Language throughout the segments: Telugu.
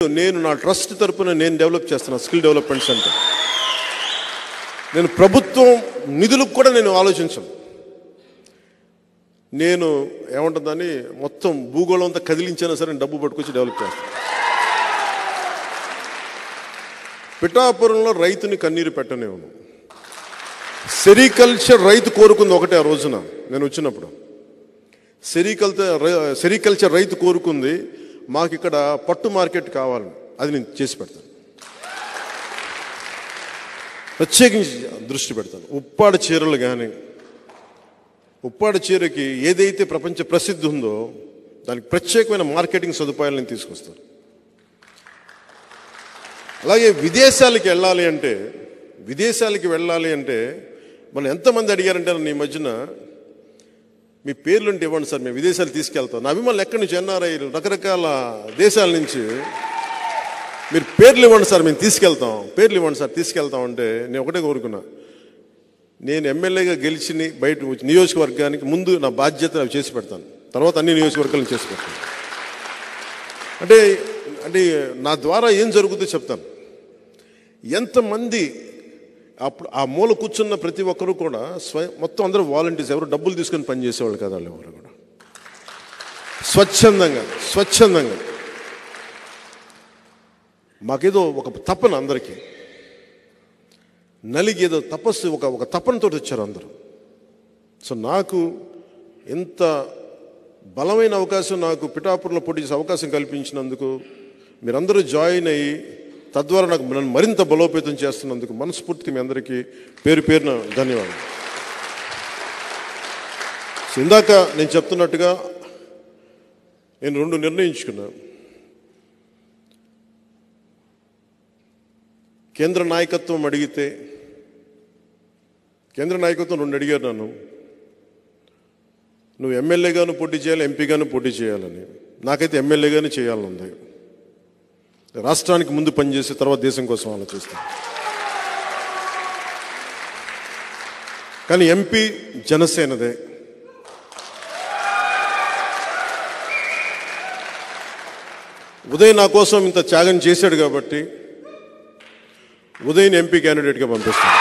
నేను నా ట్రస్ట్ తరపున నేను డెవలప్ చేస్తున్నా స్కిల్ డెవలప్మెంట్ సెంటర్. నేను ప్రభుత్వం నిధులకు కూడా నేను ఆలోచించను. నేను ఏమంటుందని మొత్తం భూగోళం అంతా కదిలించినా సరే డబ్బు పట్టుకొచ్చి డెవలప్ చేస్తాను. పిఠాపురంలో రైతుని కన్నీరు పెట్టనివ్వను. సెరికల్చర్ రైతు కోరుకుంది ఒకటే. ఆ రోజున నేను వచ్చినప్పుడు సెరికల్చర్ రైతు కోరుకుంది, మాకు ఇక్కడ పట్టు మార్కెట్ కావాలని. అది నేను చేసి పెడతాను, ప్రత్యేకించి దృష్టి పెడతాను. ఉప్పాడ చీరలు కానీ, ఉప్పాడ చీరకి ఏదైతే ప్రపంచ ప్రసిద్ధి ఉందో దానికి ప్రత్యేకమైన మార్కెటింగ్ సదుపాయాలు నేను తీసుకొస్తాను. అలాగే విదేశాలకి వెళ్ళాలి అంటే మనం ఎంతమంది అడిగారంటే నన్ను ఈ మధ్యన, మీ పేర్లు ఉంటే ఇవ్వండి సార్, మేము విదేశాలు తీసుకెళ్తాం. నా అభిమానులు ఎక్కడి నుంచి, ఎన్ఆర్ఐలు రకరకాల దేశాల నుంచి, మీరు పేర్లు ఇవ్వండి సార్, మేము తీసుకెళ్తాం, పేర్లు ఇవ్వండి సార్ తీసుకెళ్తాం అంటే నేను ఒకటే కోరుకున్నా, నేను ఎమ్మెల్యేగా గెలిచి బయట నియోజకవర్గానికి ముందు నా బాధ్యత అవి చేసి పెడతాను, తర్వాత అన్ని నియోజకవర్గాలను చేసి పెడతాను. అంటే అంటే నా ద్వారా ఏం జరుగుతుందో చెప్తాను. ఎంతమంది అప్పుడు ఆ మూల కూర్చున్న ప్రతి ఒక్కరూ కూడా మొత్తం అందరూ వాలంటీర్స్, ఎవరు డబ్బులు తీసుకొని పనిచేసేవాళ్ళు కదా, వాళ్ళు ఎవరు కూడా స్వచ్ఛందంగా మాకేదో ఒక తపన, అందరికీ నలిగి ఏదో తపస్సు, ఒక తపనతో వచ్చారు అందరూ. సో నాకు ఎంత బలమైన అవకాశం, నాకు పిఠాపురంలో పోటీ చేసే అవకాశం కల్పించినందుకు మీరందరూ జాయిన్ అయ్యి తద్వారా నన్ను మరింత బలోపేతం చేస్తున్నందుకు మనస్ఫూర్తిగా మీ అందరికీ పేరు పేరున ధన్యవాదాలు. ఇందాక నేను చెప్తున్నట్టుగా నేను 2 నిర్ణయించుకున్నా. కేంద్ర నాయకత్వం అడిగితే, కేంద్ర నాయకత్వం 2 అడిగారు నన్ను, నువ్వు ఎమ్మెల్యేగాను పోటీ చేయాలి, ఎంపీగాను పోటీ చేయాలని. నాకైతే ఎమ్మెల్యేగానే చేయాలని ఉంది. రాష్ట్రానికి ముందు పనిచేసి తర్వాత దేశం కోసం ఆలోచిస్తాను. కానీ ఎంపీ జనసేనదే. ఉదయ్ నా కోసం ఇంత త్యాగం చేశాడు కాబట్టి ఉదయ్ని ఎంపీ క్యాండిడేట్గా పంపిస్తాను.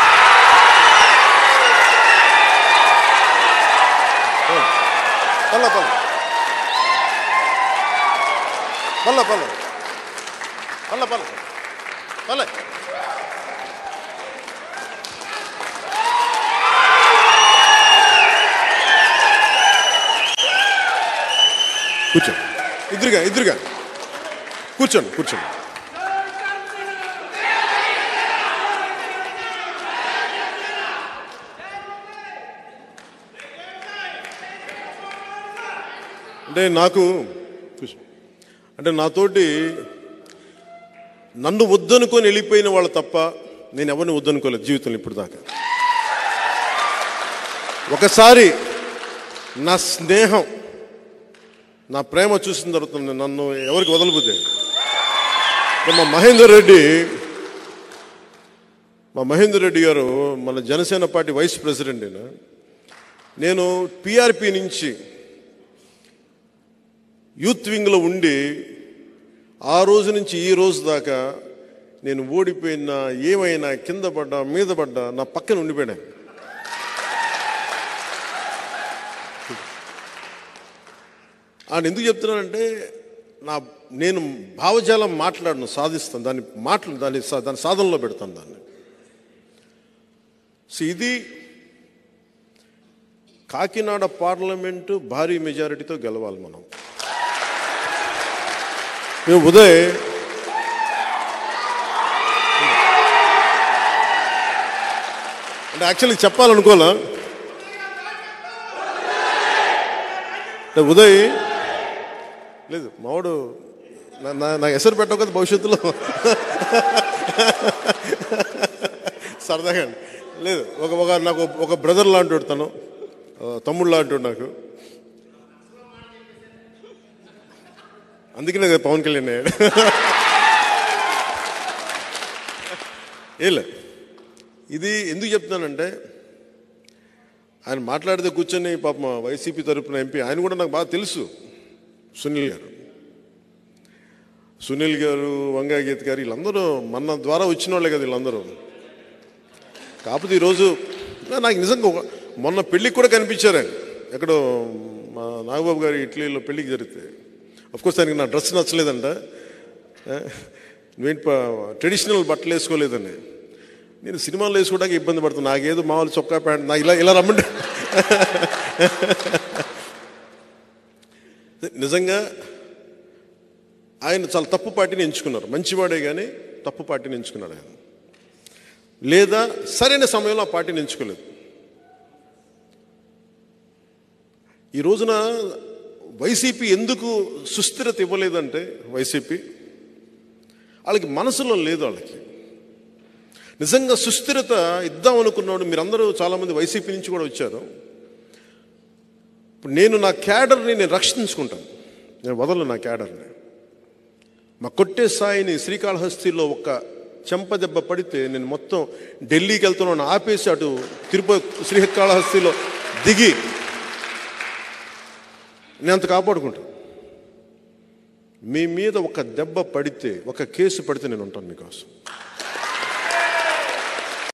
కూర్చోండి, ఇద్దరుగా కూర్చోండి. అంటే నాతోటి నన్ను వద్దనుకొని వెళ్ళిపోయిన వాళ్ళు తప్ప నేను ఎవరిని వద్దనుకోలేదు జీవితంలో ఇప్పుడు దాకా. ఒకసారి నా స్నేహం, నా ప్రేమ చూసిన తర్వాత నన్ను ఎవరికి వదలబోతే, మా మహేందర్ రెడ్డి గారు మన జనసేన పార్టీ వైస్ ప్రెసిడెంట్. నేను పిఆర్పి నుంచి యూత్ వింగ్లో ఉండి ఆ రోజు నుంచి ఈ రోజు దాకా నేను ఓడిపోయినా, ఏమైనా, కింద పడ్డా, మీద పడ్డా నా పక్కన ఉండిపోయినా. ఆయన ఎందుకు చెప్తున్నానంటే, నేను భావజాలం మాట్లాడను, సాధిస్తాను దాన్ని సాధనలో పెడతాను దాన్ని. సో ఇది కాకినాడ పార్లమెంటు భారీ మెజారిటీతో గెలవాలి మనం. మేము ఉదయ్ అంటే యాక్చువల్లీ చెప్పాలనుకోలే, ఉదయ్ లేదు మావాడు నాకు ఎసరు పెట్టవు కదా భవిష్యత్తులో సరదాగా. లేదు, నాకు ఒక బ్రదర్ లాంటి తను, తమ్ముడు లాంటి నాకు. అందుకనే కదా పవన్ కళ్యాణ్ అయ్యాడు. ఏలే, ఇది ఎందుకు చెప్తున్నానంటే, ఆయన మాట్లాడితే కూర్చొని పాపం వైసీపీ తరపున ఎంపీ, ఆయన కూడా నాకు బాగా తెలుసు, సునీల్ గారు. సునీల్ గారు, వంగాగీత గారు వీళ్ళందరూ మన ద్వారా వచ్చిన వాళ్ళే కదా వీళ్ళందరూ. కాకపోతే ఈరోజు నాకు నిజంగా మొన్న పెళ్ళికి కూడా కనిపించారు ఆయన. ఎక్కడో మా నాగబాబు గారి ఇటలీలో పెళ్ళికి జరిగితే. అఫ్కోర్స్ ఆయనకి నా డ్రెస్ నచ్చలేదంట, నువ్వేంటి ట్రెడిషనల్ బట్టలు వేసుకోలేదని. నేను సినిమాలు వేసుకోవడానికి ఇబ్బంది పడుతున్నాను, నాకేదో మామూలు చొక్కా ప్యాంట్, నాకు ఇలా రమ్మంటే. నిజంగా ఆయన చాలా తప్పు పార్టీని ఎంచుకున్నారు. మంచివాడే కానీ తప్పు పార్టీని ఎంచుకున్నాడు ఆయన. లేదా సరైన సమయంలో ఆ పార్టీని ఎంచుకోలేదు. ఈ రోజున వైసీపీ ఎందుకు సుస్థిరత ఇవ్వలేదంటే, వైసీపీ వాళ్ళకి మనసులో లేదు. వాళ్ళకి నిజంగా సుస్థిరత ఇద్దాం అనుకున్నాడు. మీరందరూ చాలామంది వైసీపీ నుంచి కూడా వచ్చారు. ఇప్పుడు నేను నా క్యాడర్ని నేను రక్షించుకుంటాను, నేను వదలను నా క్యాడర్ని. మా కొట్టే స్థాయిని శ్రీకాళహస్తిలో ఒక చెంపదెబ్బ పడితే నేను మొత్తం ఢిల్లీకి వెళ్తున్నాను ఆపేసి అటు తిరుపతి శ్రీకాళహస్తిలో దిగి నేను అంత కాపాడుకుంటాను. మీ మీద ఒక దెబ్బ పడితే, ఒక కేసు పడితే నేను ఉంటాను మీకోసం.